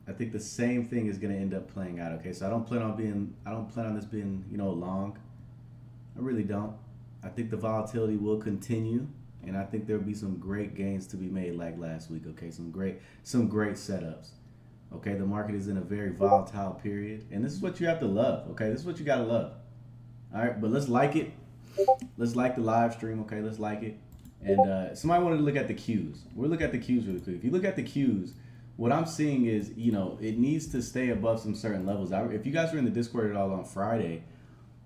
I think the same thing is going to end up playing out. Okay, so I don't plan on this being, long. I really don't. I think the volatility will continue, and I think there'll be some great gains to be made like last week. Okay, some great setups. Okay, the market is in a very volatile period, and this is what you have to love. Okay, this is what you gotta love. All right, but let's like it. Let's like the live stream. Okay, let's like it. And somebody wanted to look at the Qs. We'll look at the Qs really quick. If you look at the Qs, what I'm seeing is, it needs to stay above some certain levels. If you guys were in the Discord at all on Friday,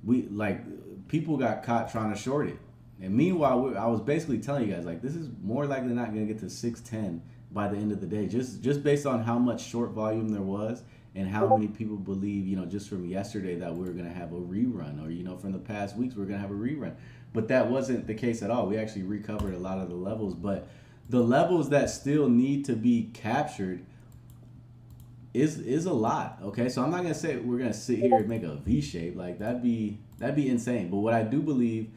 we like people got caught trying to short it. And meanwhile, I was basically telling you guys like this is more likely than not going to get to 610 by the end of the day, just based on how much short volume there was and how many people believe, just from yesterday that we were going to have a rerun, or from the past weeks we are going to have a rerun. But that wasn't the case at all. We actually recovered a lot of the levels, but the levels that still need to be captured is a lot. Okay, so I'm not gonna say we're gonna sit here and make a V shape, like that'd be insane. But what I do believe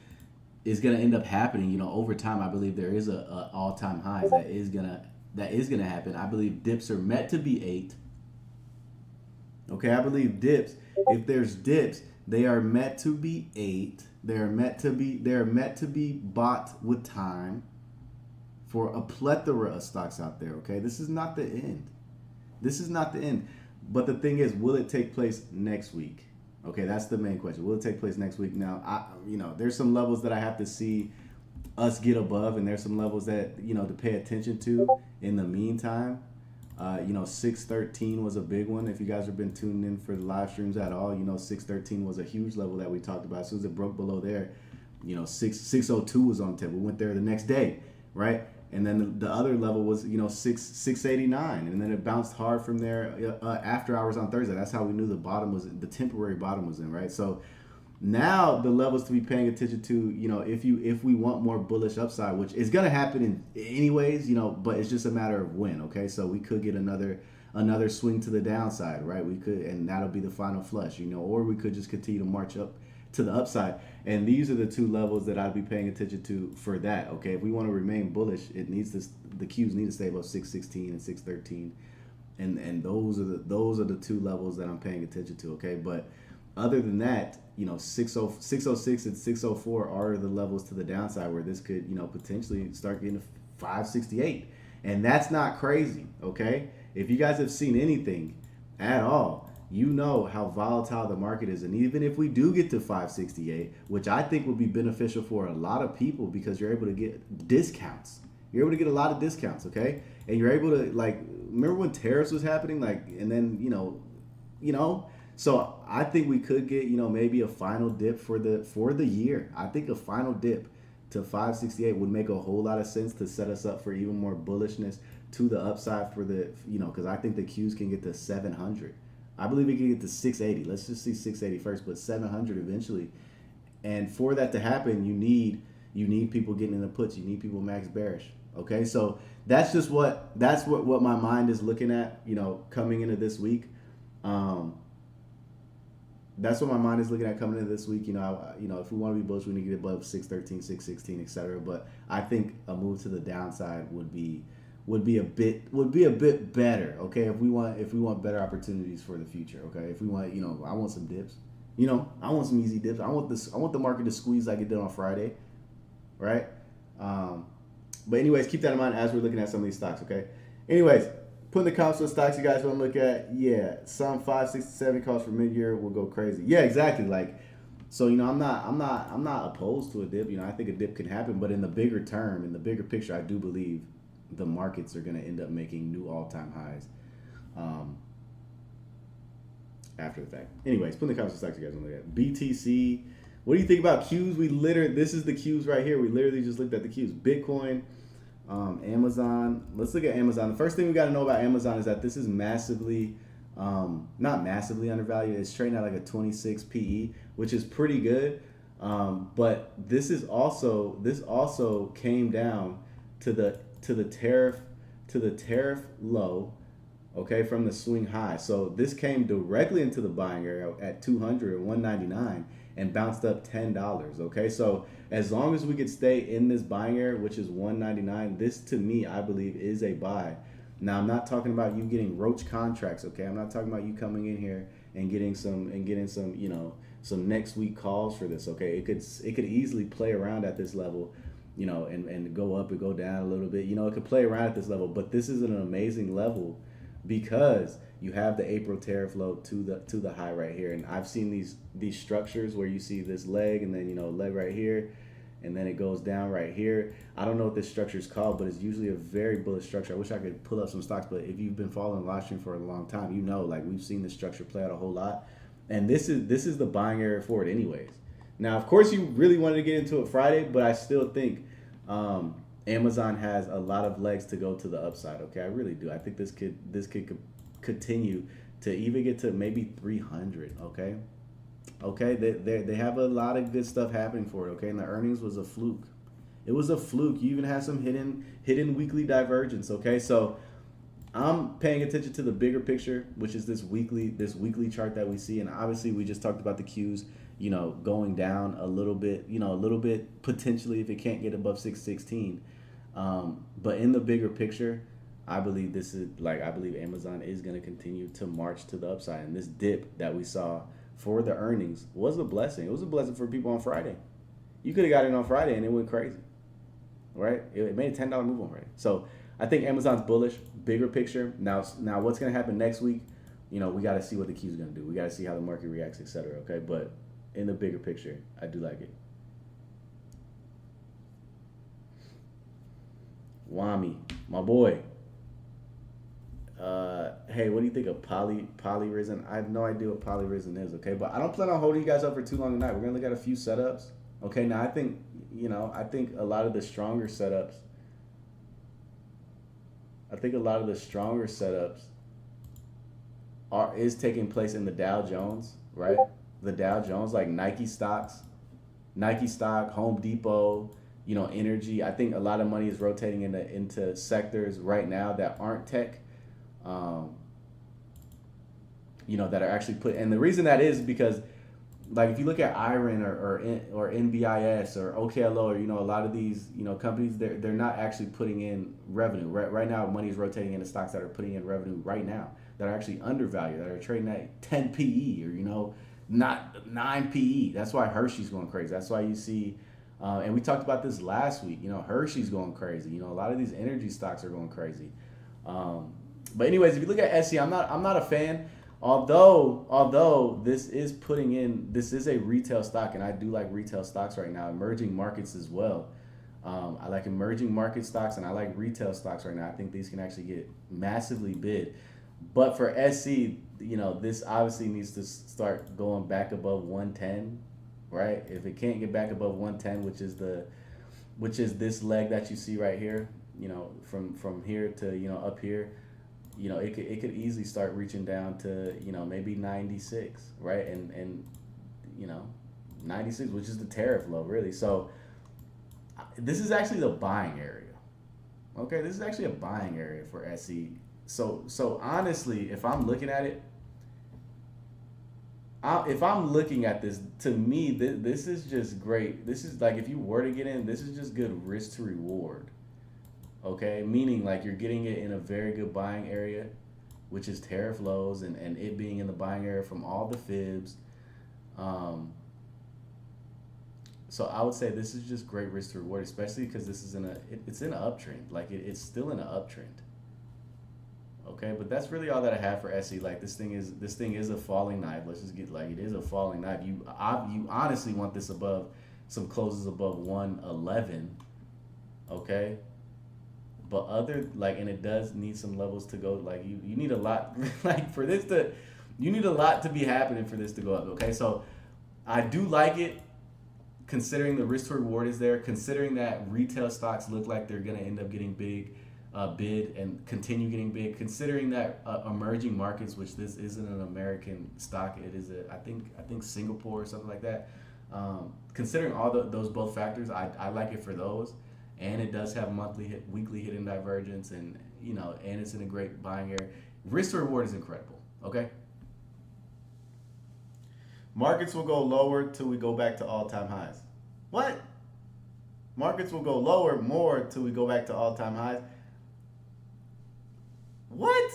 is gonna end up happening, over time, I believe there is a all time highs that is gonna happen. I believe dips are meant to be 8. Okay, I believe dips. If there's dips, they are meant to be 8. They are meant to be bought with time for a plethora of stocks out there. Okay, this is not the end. This is not the end. But the thing is, will it take place next week? Okay, that's the main question. Will it take place next week? Now, there's some levels that I have to see us get above, and there's some levels that to pay attention to in the meantime. 613 was a big one. If you guys have been tuning in for the live streams at all, 613 was a huge level that we talked about. As soon as it broke below there, 602 was on the table. We went there the next day, right? And then the other level was 689, and then it bounced hard from there after hours on Thursday. That's how we knew the temporary bottom was in, right? So now the levels to be paying attention to, if we want more bullish upside, which is gonna happen anyways, but it's just a matter of when. Okay, so we could get another swing to the downside, right? We could, and that'll be the final flush, or we could just continue to march up to the upside. And these are the two levels that I'd be paying attention to for that. Okay, if we want to remain bullish, the Qs need to stay above 616 and 613, and those are the two levels that I'm paying attention to. Okay, but other than that, 606 and 604 are the levels to the downside where this could potentially start getting to 568, and that's not crazy. Okay, if you guys have seen anything at all, you know how volatile the market is. And even if we do get to 568, which I think would be beneficial for a lot of people because you're able to get discounts. You're able to get a lot of discounts, okay? And you're able to, like, remember when tariffs was happening? Like, and then, so I think we could get, maybe a final dip for the year. I think a final dip to 568 would make a whole lot of sense to set us up for even more bullishness to the upside for the, because I think the Qs can get to 700. I believe it can get to 680. Let's just see 680 first, but 700 eventually. And for that to happen, you need people getting in the puts. You need people max bearish. Okay, so that's what my mind is looking at. Coming into this week. That's what my mind is looking at coming into this week. If we want to be bullish, we need to get above 613, 616, etc. But I think a move to the downside would be a bit better. Okay, if we want better opportunities for the future. Okay, if we want, I want some dips. I want some easy dips. I want the market to squeeze like it did on Friday, right? But anyways, keep that in mind as we're looking at some of these stocks. Okay. Anyways, put in the comments what stocks you guys want to look at. Yeah, some 567 calls for mid-year will go crazy. Yeah, exactly. Like, so I'm not opposed to a dip. I think a dip can happen, but in the bigger term, in the bigger picture, I do believe the markets are going to end up making new all-time highs after the fact. Anyways, put in the comments what stocks you guys want to look at. BTC. What do you think about Qs? This is the Qs right here. We literally just looked at the Qs. Bitcoin, Amazon. Let's look at Amazon. The first thing we got to know about Amazon is that this is massively, not massively undervalued. It's trading at like a 26 PE, which is pretty good. But this also came down to the tariff low, okay, from the swing high. So this came directly into the buying area at 200 or 199 and bounced up $10. Okay, so as long as we could stay in this buying area, which is 199, this to me I believe is a buy. Now I'm not talking about you getting roach contracts, okay? I'm not talking about you coming in here and getting some, some next week calls for this, okay? It could easily play around at this level, and go up and go down a little bit. It could play around at this level, but this is an amazing level because you have the April tariff low to the high right here. And I've seen these structures where you see this leg and then leg right here, and then it goes down right here. I don't know what this structure is called, but it's usually a very bullish structure. I wish I could pull up some stocks, but if you've been following live stream for a long time, like we've seen this structure play out a whole lot. And this is the buying area for it anyways. Now, of course, you really wanted to get into it Friday, but I still think Amazon has a lot of legs to go to the upside. Okay, I really do. I think this could continue to even get to maybe 300. Okay, they have a lot of good stuff happening for it. Okay, and the earnings was a fluke. It was a fluke. You even had some hidden weekly divergence. Okay, so I'm paying attention to the bigger picture, which is this weekly chart that we see, and obviously we just talked about the Qs, going down a little bit potentially if it can't get above 616. But in the bigger picture, I believe Amazon is going to continue to march to the upside, and this dip that we saw for the earnings was a blessing. It was a blessing for people on Friday. You could have got in on Friday and it went crazy, right? It made a $10 move on Friday. So I think Amazon's bullish, bigger picture. Now what's going to happen next week? We got to see what the Q is going to do. We got to see how the market reacts, etc. Okay, but in the bigger picture, I do like it. Wami, my boy. Hey, what do you think of polyrisen? I have no idea what polyrisen is, okay? But I don't plan on holding you guys up for too long tonight. We're gonna look at a few setups. Okay, now I think a lot of the stronger setups. Is taking place in the Dow Jones, right? The Dow Jones, like Nike stock, Home Depot, energy. I think a lot of money is rotating into sectors right now that aren't tech. That are actually and the reason that is because, like, if you look at IREN or NBIS or OKLO or a lot of these companies, they're not actually putting in revenue right now. Money is rotating into stocks that are putting in revenue right now that are actually undervalued, that are trading at 10 PE or not 9 PE. That's why Hershey's going crazy. That's why you see. And we talked about this last week. Hershey's going crazy. A lot of these energy stocks are going crazy. But anyways, if you look at SE, I'm not a fan. Although this is a retail stock, and I do like retail stocks right now. Emerging markets as well. I like emerging market stocks, and I like retail stocks right now. I think these can actually get massively bid. But for SE, this obviously needs to start going back above 110. Right? If it can't get back above 110, which is this leg that you see right here, from here to up here, it could easily start reaching down to maybe 96, right? And 96, which is the tariff low, really. So this is actually the buying area. Okay, this is actually a buying area for SE. So honestly, if I'm looking at it. If I'm looking at this, to me, this is just great. This is like, if you were to get in, this is just good risk to reward. Okay, meaning like you're getting it in a very good buying area, which is tariff lows, and it being in the buying area from all the fibs. So I would say this is just great risk to reward, especially because this is it's in an uptrend. Like it's still in an uptrend. Okay, but that's really all that I have for SE. Like this thing is a falling knife. Let's just get it is a falling knife. You honestly want this above some closes above 111. Okay, but and it does need some levels to go. Like you need a lot you need a lot to be happening for this to go up. Okay, so I do like it, considering the risk to reward is there, considering that retail stocks look like they're gonna end up getting bid and continue getting big, considering that emerging markets, which this isn't an American stock, it is I think Singapore or something like that. Considering all those both factors, I like it for those, and it does have weekly hidden divergence, and and it's in a great buying area. Risk to reward is incredible. Okay. Markets will go lower till we go back to all-time highs. What? Markets will go lower more till we go back to all-time highs. What?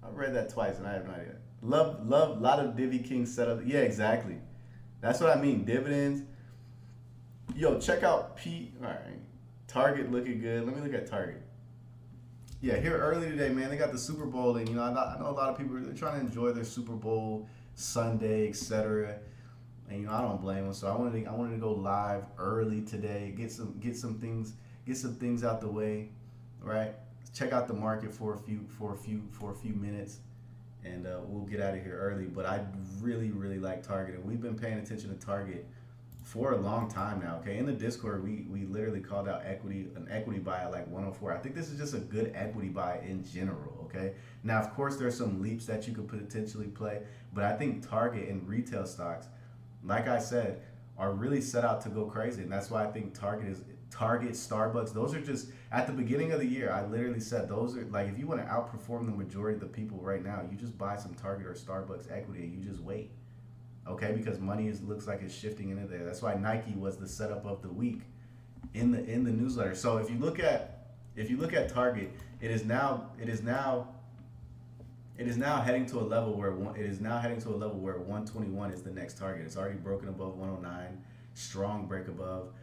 I read that twice and I have no idea. Love, lot of Divi King setup. Yeah, exactly. That's what I mean. Dividends. Yo, check out Pete. All right. Target looking good. Let me look at Target. Yeah, here early today, man. They got the Super Bowl, and I know a lot of people are trying to enjoy their Super Bowl Sunday, etc. And I don't blame them. So I wanted to go live early today, get some things out the way, right? Check out the market for a few minutes, and we'll get out of here early. But I really like Target, and we've been paying attention to Target for a long time now. Okay, in the Discord, we literally called out an equity buy at like 104. I think this is just a good equity buy in general. Okay, now of course there's some leaps that you could potentially play, but I think Target and retail stocks, like I said, are really set out to go crazy, and that's why I think Target, Starbucks. Those are just at the beginning of the year. I literally said those are like if you want to outperform the majority of the people right now, you just buy some Target or Starbucks equity and you just wait. Okay, because money looks like it's shifting into there. That's why Nike was the setup of the week in the newsletter. So if you look at Target, it is now heading to a level where 121 is the next target. It's already broken above 109. Strong break above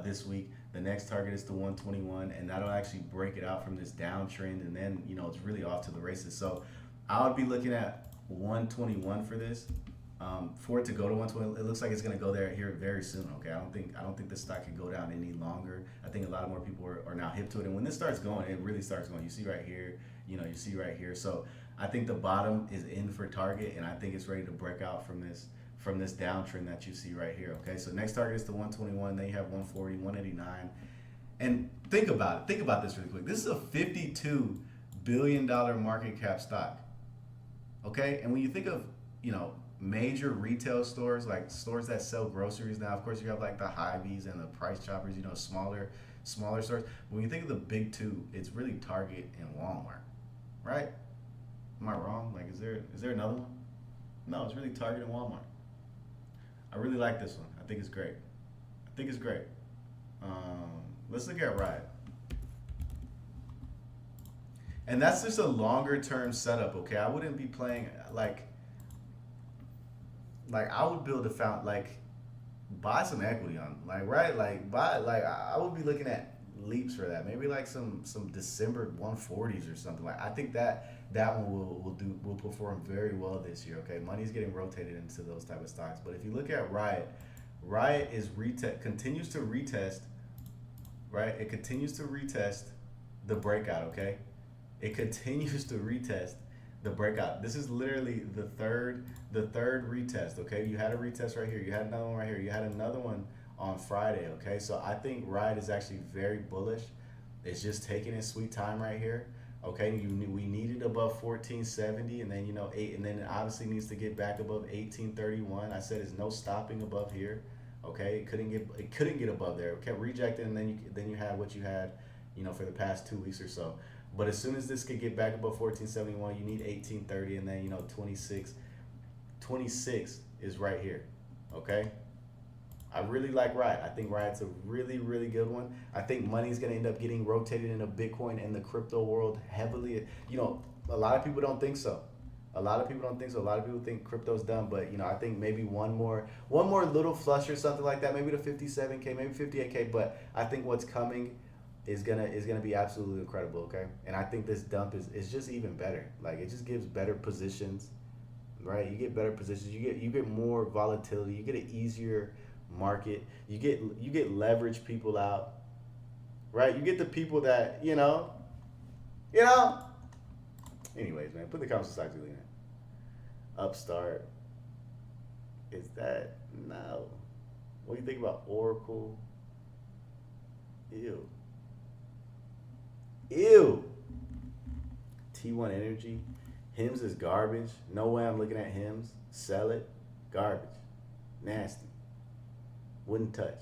this week. The next target is to 121, and that'll actually break it out from this downtrend, and then it's really off to the races. So I would be looking at 121 for this. For it to go to 120, it looks like it's going to go there here very soon. Okay, I don't think this stock can go down any longer. I think a lot more people are now hip to it, and when this starts going, it really starts going. You see right here, you see right here. So I think the bottom is in for Target, and I think it's ready to break out from this downtrend that you see right here. Okay, so next target is to 121. Then you have 140, 189, and think about it. Think about this really quick. This is a $52 billion market cap stock. Okay, and when you think of major retail stores, like stores that sell groceries, now of course you have like the Hy-Vees and the Price Choppers, smaller stores. But when you think of the big two, it's really Target and Walmart, right? Am I wrong? Like, is there another one? No, it's really Target and Walmart. I really like this one. I think it's great. Let's look at Riot. And that's just a longer term setup, okay? I wouldn't be playing like I would build buy some equity on I would be looking at leaps for that. Maybe like some December 140s or something. Like I think that one will perform very well this year. Okay, money's getting rotated into those type of stocks. But if you look at Riot is continues to retest, right? It continues to retest the breakout. Okay, it continues to retest the breakout. This is literally the third retest. Okay, you had a retest right here. You had another one right here. You had another one on Friday. Okay, so I think Riot is actually very bullish. It's just taking its sweet time right here. Okay, we needed above 1470, and then and then it obviously needs to get back above 1831. I said it's no stopping above here. Okay, it couldn't get above there. It kept rejecting, and then you had what you had, for the past 2 weeks or so. But as soon as this could get back above 1471, you need 1830, and then 26 is right here. Okay, I really like Riot. I think Riot's a really good one. I think money's gonna end up getting rotated into Bitcoin and the crypto world heavily. A lot of people don't think so. A lot of people think crypto's done, but I think maybe one more little flush or something like that, maybe to 57K, maybe 58K. But I think what's coming is gonna be absolutely incredible. Okay, and I think this dump is just even better. Like it just gives better positions, right? You get better positions. You get more volatility. You get an easier market. You get leverage people out, right? You get the people that Anyways, man, put the comments stocks in there. Upstart. Is that no? What do you think about Oracle? Ew. T1 Energy. Hims is garbage. No way I'm looking at Hims. Sell it. Garbage. Nasty. Wouldn't touch.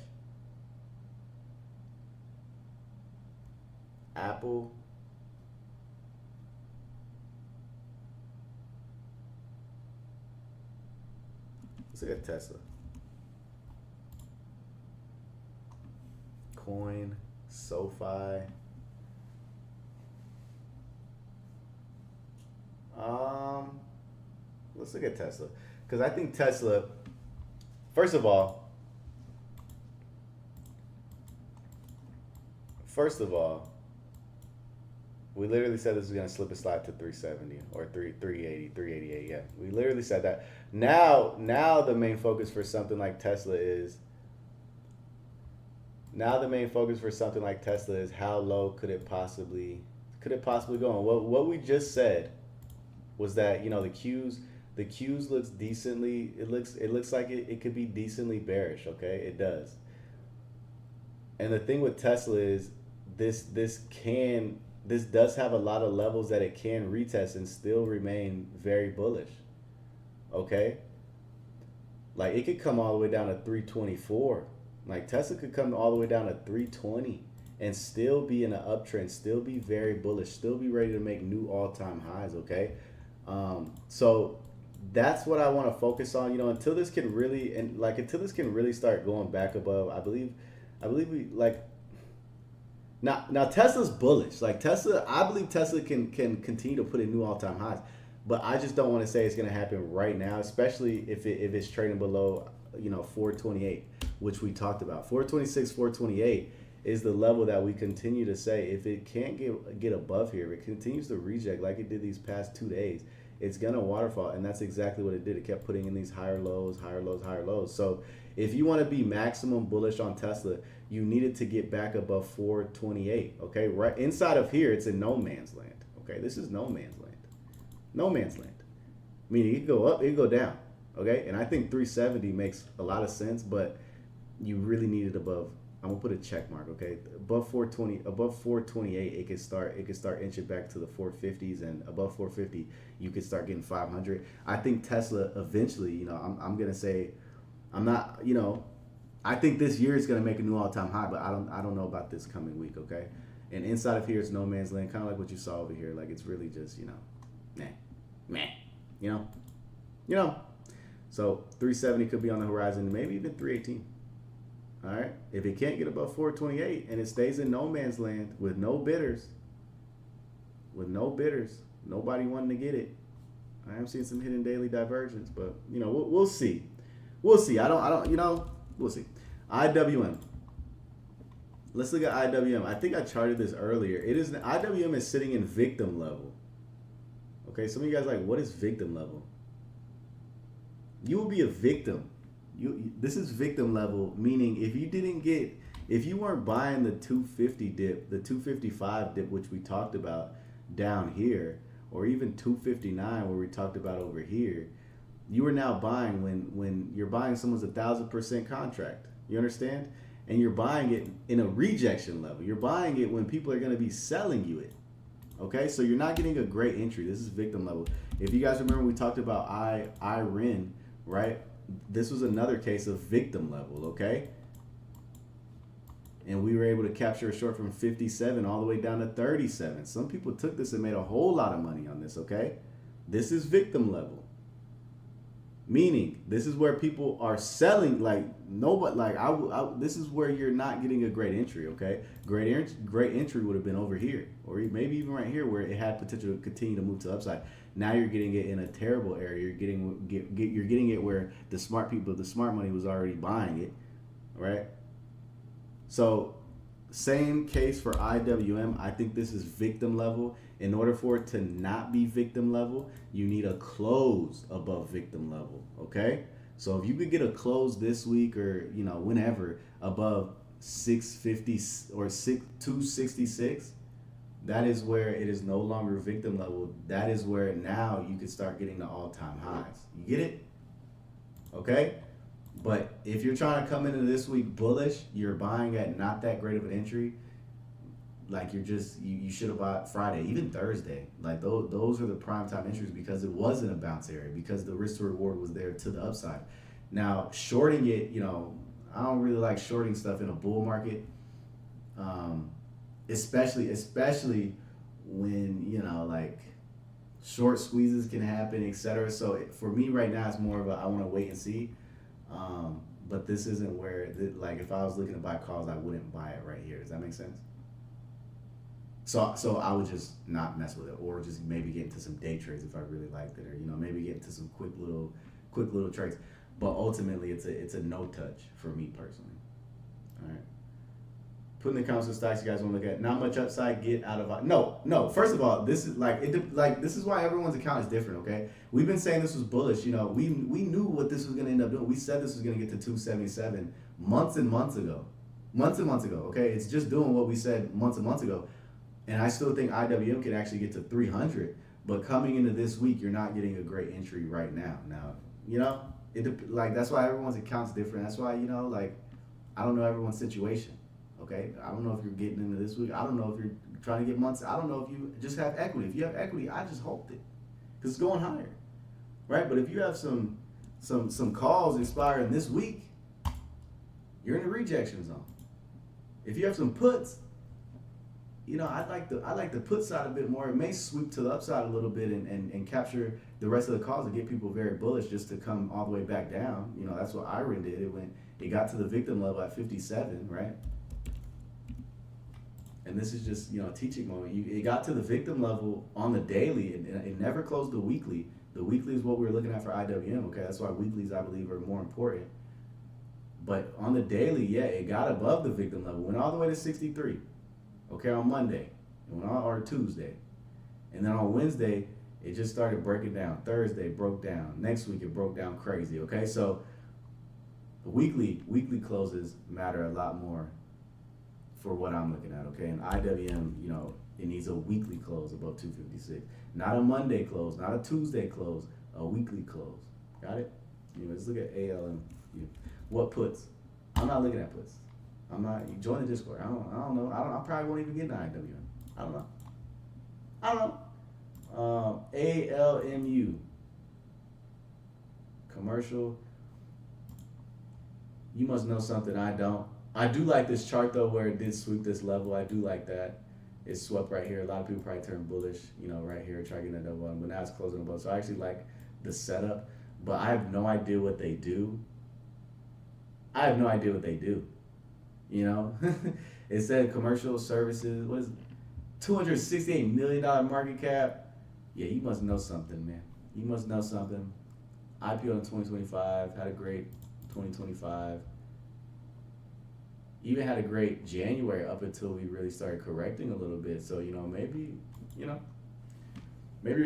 Apple. Let's look at Tesla. Coin. SoFi. let's look at Tesla, because I think Tesla. First of all, first of all, we literally said this was going to slip and slide to 370 or 380, 388. Yeah, we literally said that. Now the main focus for something like Tesla is. Now the main focus for something like Tesla is how low could it possibly go? And what we just said was that the Qs looks decently. It looks like it could be decently bearish. Okay, it does. And the thing with Tesla is this does have a lot of levels that it can retest and still remain very bullish. Okay? Like it could come all the way down to 324. Like Tesla could come all the way down to 320 and still be in an uptrend, still be very bullish, still be ready to make new all-time highs, okay? So that's what I want to focus on, until this can really start going back above. I believe we like now Tesla's bullish. Like Tesla, I believe Tesla can continue to put in new all-time highs. But I just don't want to say it's going to happen right now, especially if it's trading below, 428, which we talked about. 426, 428 is the level that we continue to say if it can't get above here, if it continues to reject like it did these past 2 days, it's going to waterfall. And that's exactly what it did. It kept putting in these higher lows, higher lows, higher lows. So if you want to be maximum bullish on Tesla, you needed to get back above 428. Okay, right inside of here, it's in no man's land. Okay, this is no man's land. No man's land. Meaning it could go up, it could go down. Okay, and I think 370 makes a lot of sense, but you really need it above. I'm gonna put a check mark. Okay, above 420, above 428, it could start inching back to the 450s, and above 450, you could start getting 500. I think Tesla eventually, I'm gonna say, I'm not, I think this year is gonna make a new all-time high, but I don't know about this coming week. Okay, and inside of here, it's no man's land, kind of like what you saw over here. Like it's really just, meh, So 370 could be on the horizon, maybe even 318. All right. If it can't get above 428 and it stays in no man's land with no bidders, nobody wanting to get it. I am seeing some hidden daily divergence, but we'll see. We'll see. We'll see. IWM. Let's look at IWM. I think I charted this earlier. IWM is sitting in victim level. Okay, some of you guys are like, what is victim level? You will be a victim. This is victim level, meaning if you weren't buying the 250 dip, the 255 dip, which we talked about down here, or even 259 where we talked about over here, you are now buying when you're buying someone's 1,000% contract. You understand? And you're buying it in a rejection level. You're buying it when people are going to be selling you it. Okay, so you're not getting a great entry. This is victim level. If you guys remember, we talked about IRIN, right? This was another case of victim level, okay? And we were able to capture a short from 57 all the way down to 37. Some people took this and made a whole lot of money on this, okay? This is victim level. Meaning, this is where people are selling, this is where you're not getting a great entry, okay? Great entry would have been over here, or maybe even right here where it had potential to continue to move to the upside. Now you're getting it in a terrible area. You're getting it where the smart people, the smart money was already buying it, right? So, same case for IWM. I think this is victim level. In order for it to not be victim level, you need a close above victim level, okay? So if you could get a close this week or, whenever above 650 or 266, that is where it is no longer victim level. That is where now you can start getting the all-time highs. You get it? Okay? But if you're trying to come into this week bullish, you're buying at not that great of an entry. Like you should have bought Friday, even Thursday. Like those are the prime time entries because it wasn't a bounce area, because the risk to reward was there to the upside. Now shorting it, I don't really like shorting stuff in a bull market, especially when like short squeezes can happen, etc. So for me right now, it's more of I want to wait and see. But this isn't where if I was looking to buy calls, I wouldn't buy it right here. Does that make sense? So I would just not mess with it, or just maybe get into some day trades if I really liked it, or maybe get into some quick little trades. But ultimately, it's a no touch for me personally. All right. Put in the comments of stocks you guys want to look at. Not much upside. Get out of no. First of all, this is this is why everyone's account is different. Okay, we've been saying this was bullish. We knew what this was going to end up doing. We said this was going to get to 277 months and months ago, Okay, it's just doing what we said months and months ago, and I still think IWM can actually get to 300. But coming into this week, you're not getting a great entry right now. Now, that's why everyone's account's different. That's why I don't know everyone's situation. Okay, I don't know if you're getting into this week. I don't know if you're trying to get months. I don't know if you just have equity. If you have equity, I just hold it because it's going higher, right? But if you have some calls expiring this week, you're in the rejection zone. If you have some puts, I like the put side a bit more. It may sweep to the upside a little bit and capture the rest of the calls and get people very bullish just to come all the way back down. That's what Iron did. It got to the victim level at 57, right? And this is just, teaching moment. It got to the victim level on the daily, and it never closed the weekly. The weekly is what we're looking at for IWM, okay? That's why weeklies, I believe, are more important. But on the daily, yeah, it got above the victim level. Went all the way to 63, okay, on Monday, or Tuesday. And then on Wednesday, it just started breaking down. Thursday broke down. Next week, it broke down crazy, okay? So weekly closes matter a lot more for what I'm looking at, okay? And IWM, it needs a weekly close above 256. Not a Monday close, not a Tuesday close, a weekly close. Got it? Let's look at ALM. What puts? I'm not looking at puts. I'm not. Join the Discord. I don't know. I probably won't even get into IWM. I don't know. ALMU. Commercial. You must know something I don't. I do like this chart though, where it did sweep this level. I do like that. It swept right here. A lot of people probably turned bullish, right here, try to get that double bottom, but now it's closing above. So I actually like the setup, but I have no idea what they do. It said commercial services. What is it? $268 million market cap. Yeah, you must know something, man. You must know something. IPO in 2025, had a great 2025. Even had a great January up until we really started correcting a little bit. So, maybe you're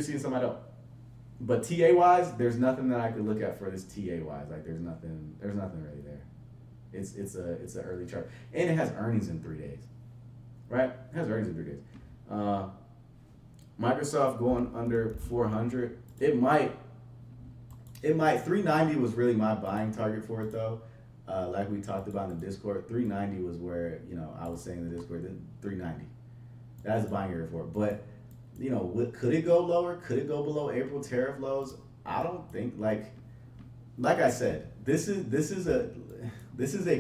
seeing something I don't. But TA wise, there's nothing that I could look at for this TA wise. Like there's nothing really there. It's an early chart. And it has earnings in 3 days. Right? It has earnings in 3 days. Microsoft going under 400. It might 390 was really my buying target for it though. Like we talked about in the Discord, 390 was where, I was saying in the Discord, 390. That's a buying area for it. But, could it go lower? Could it go below April tariff lows? I don't think, like I said, this is a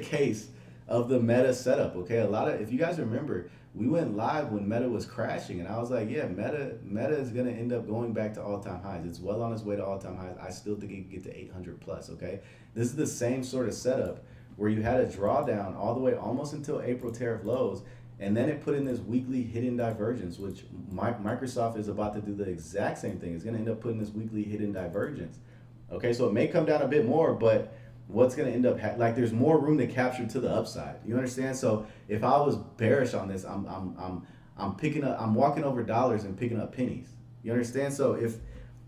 case of the Meta setup, okay? If you guys remember, we went live when Meta was crashing, and I was like, yeah, Meta is going to end up going back to all-time highs. It's well on its way to all-time highs. I still think it can get to 800 plus, okay? This is the same sort of setup where you had a drawdown all the way almost until April tariff lows, and then it put in this weekly hidden divergence, which Microsoft is about to do the exact same thing. It's going to end up putting this weekly hidden divergence, okay? So it may come down a bit more, but what's going to end up there's more room to capture to the upside. You understand? So if I was bearish on this, I'm walking over dollars and picking up pennies. You understand? So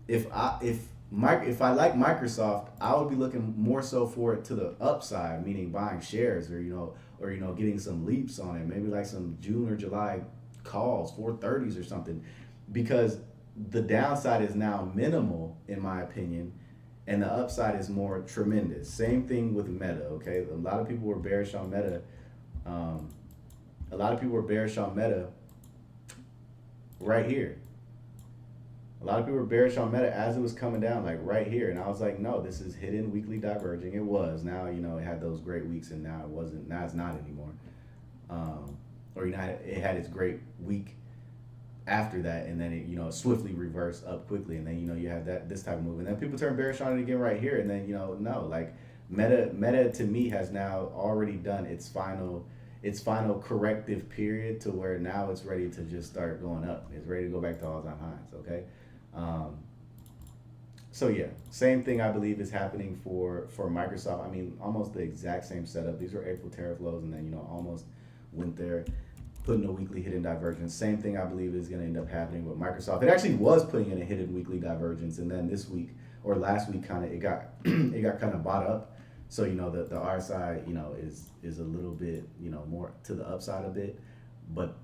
if I like Microsoft, I would be looking more so for it to the upside, meaning buying shares or getting some leaps on it, maybe like some June or July calls, 430s or something, because the downside is now minimal in my opinion. And the upside is more tremendous. Same thing with Meta, okay? A lot of people were bearish on Meta. Right here. A lot of people were bearish on Meta as it was coming down, like right here. And I was like, no, this is hidden weekly diverging. It was. Now, it had those great weeks and now it wasn't. Now it's not anymore. It had its great week after that, and then it swiftly reversed up quickly, and then you have this type of move, and then people turn bearish on it again right here, and then no, like Meta to me has now already done its final its final corrective period to where now it's ready to just start going up. It's ready to go back to all-time highs. Okay. Um, so yeah, same thing I believe is happening for Microsoft. I mean, almost the exact same setup. These were April tariff lows, and then almost went there, putting a weekly hidden divergence. Same thing I believe is going to end up happening with Microsoft. It actually was putting in a hidden weekly divergence, and then this week or last week, kind of it got it got kind of bought up. So the RSI is a little bit more to the upside a bit, but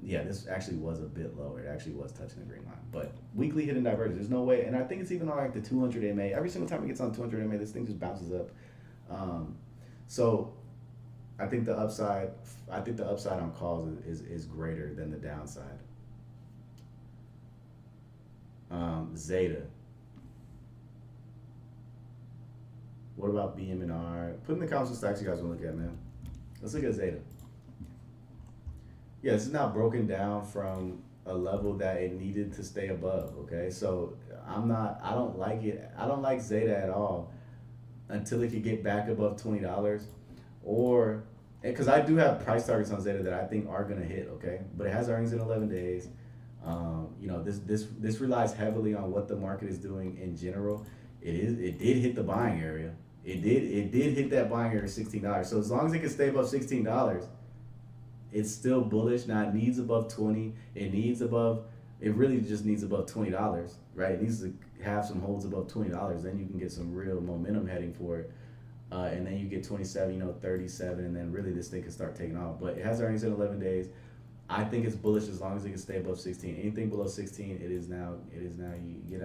yeah, this actually was a bit lower. It actually was touching the green line, but weekly hidden divergence. There's no way, and I think it's even on like the 200 MA. Every single time it gets on 200 MA, this thing just bounces up. So I think the upside. I think the upside on calls is greater than the downside. Zeta. What about BM&R? Put in the comments what stocks you guys want to look at, man. Let's look at Zeta. Yeah, this is now broken down from a level that it needed to stay above. Okay, so I don't like it. I don't like Zeta at all until it could get back above $20, or because I do have price targets on Zeta that I think are gonna hit. Okay, but it has earnings in 11 days. This relies heavily on what the market is doing in general. It did hit the buying area. It did hit that buying area $16. So as long as it can stay above $16, it's still bullish. Now it needs above 20. It really just needs above $20, right? It needs to have some holds above $20. Then you can get some real momentum heading for it. And then you get 27, 37, and then really this thing can start taking off. But it has earnings in 11 days. I think it's bullish as long as it can stay above 16. Anything below 16, it is now you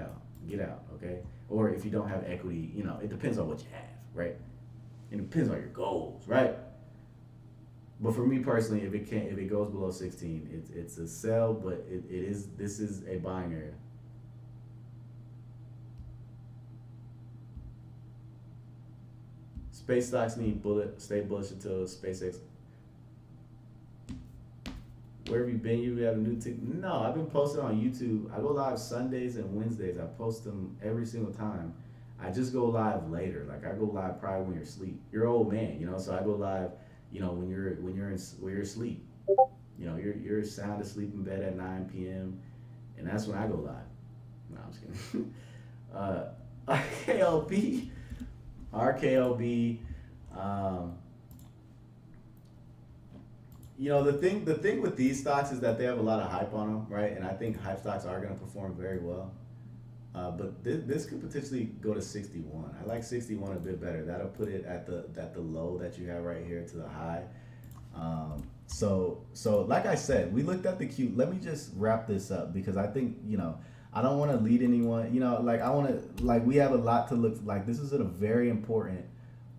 get out, okay? Or if you don't have equity, it depends on what you have, right? It depends on your goals, right? But for me personally, if it goes below 16, it's a sell, but this is a buying area. Space stocks need stay bullish until SpaceX. Where have you been? You have a new tick? No, I've been posting on YouTube. I go live Sundays and Wednesdays. I post them every single time. I just go live later. Like I go live probably when you're asleep. You're an old man, So I go live, when you're asleep. You're sound asleep in bed at 9 p.m. and that's when I go live. No, I'm just kidding. RKLB. The thing with these stocks is that they have a lot of hype on them, right? And I think hype stocks are going to perform very well. But this could potentially go to 61. I like 61 a bit better. That'll put it at the low that you have right here to the high. So like I said, we looked at the Q. Let me just wrap this up because I think I don't want to lead anyone. I want to we have a lot to look. Like this is a very important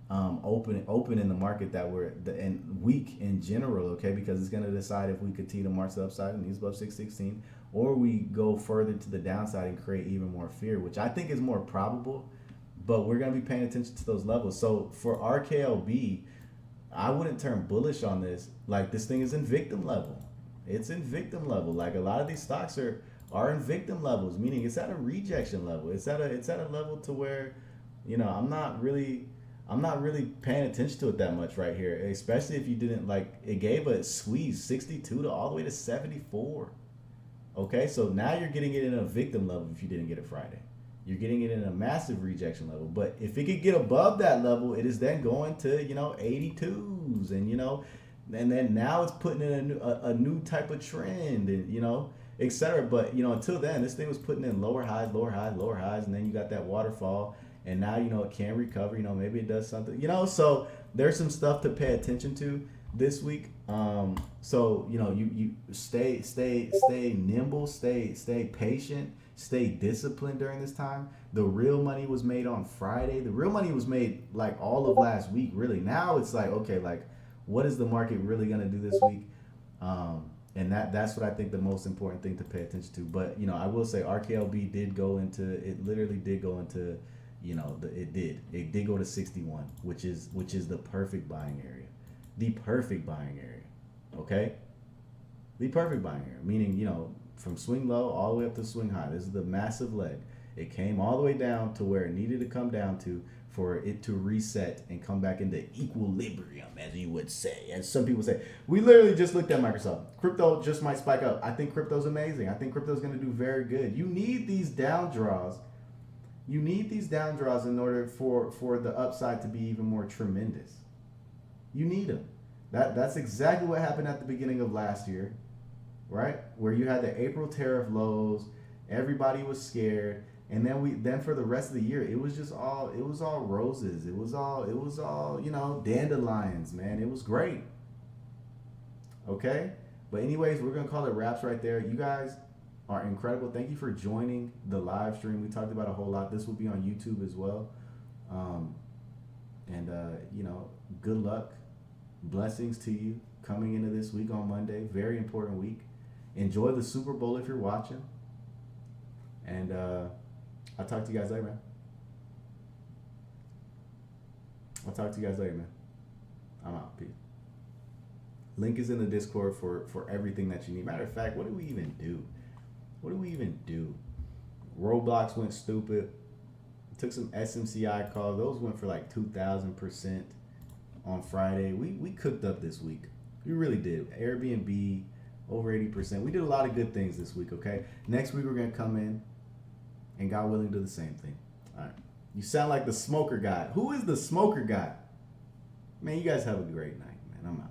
open in the market that and weak in general, okay, because it's going to decide if we continue to march the upside and these above 616, or we go further to the downside and create even more fear, which I think is more probable, but we're going to be paying attention to those levels. So for RKLB, I wouldn't turn bullish on this. Like this thing is in victim level. It's in victim level. Like a lot of these stocks are in victim levels, meaning it's at a rejection level. It's at a level to where, I'm not really paying attention to it that much right here, especially if you didn't it gave a squeeze 62 to all the way to 74. Okay, so now you're getting it in a victim level if you didn't get it Friday. You're getting it in a massive rejection level. But if it could get above that level, it is then going to, 82s and then now it's putting in a new type of trend and, etc. But, until then, this thing was putting in lower highs, and then you got that waterfall. And now, it can recover, maybe it does something, so there's some stuff to pay attention to this week. So, you stay nimble, stay patient, stay disciplined during this time. The real money was made on Friday. The real money was made all of last week, really. Now it's okay, what is the market really going to do this week? And that's what I think the most important thing to pay attention to. But, I will say RKLB literally did go into, it did go to 61, which is the perfect buying area. The perfect buying area. Okay? The perfect buying area. Meaning, from swing low all the way up to swing high. This is the massive leg. It came all the way down to where it needed to come down to for it to reset and come back into equilibrium, as you would say. As some people say, we literally just looked at Microsoft. Crypto just might spike up. I think crypto's amazing. I think crypto's going to do very good. You need these down draws. You need these down draws in order for the upside to be even more tremendous. You need them. That's exactly what happened at the beginning of last year, right? Where you had the April tariff lows, everybody was scared. And then for the rest of the year, it was all roses. It was all, you know, dandelions, man. It was great. Okay? But anyways, we're gonna call it wraps right there. You guys are incredible. Thank you for joining the live stream. We talked about a whole lot. This will be on YouTube as well. You know, good luck. Blessings to you coming into this week on Monday. Very important week. Enjoy the Super Bowl if you're watching. And I'll talk to you guys later, man. I'm out. Peace. Link is in the Discord for everything that you need. Matter of fact, what do we even do? Roblox went stupid. Took some SMCI calls. Those went for like 2,000% on Friday. We cooked up this week. We really did. Airbnb, over 80%. We did a lot of good things this week, okay? Next week, we're going to come in and God willing, do the same thing. All right. You sound like the smoker guy. Who is the smoker guy? Man, you guys have a great night, man. I'm out.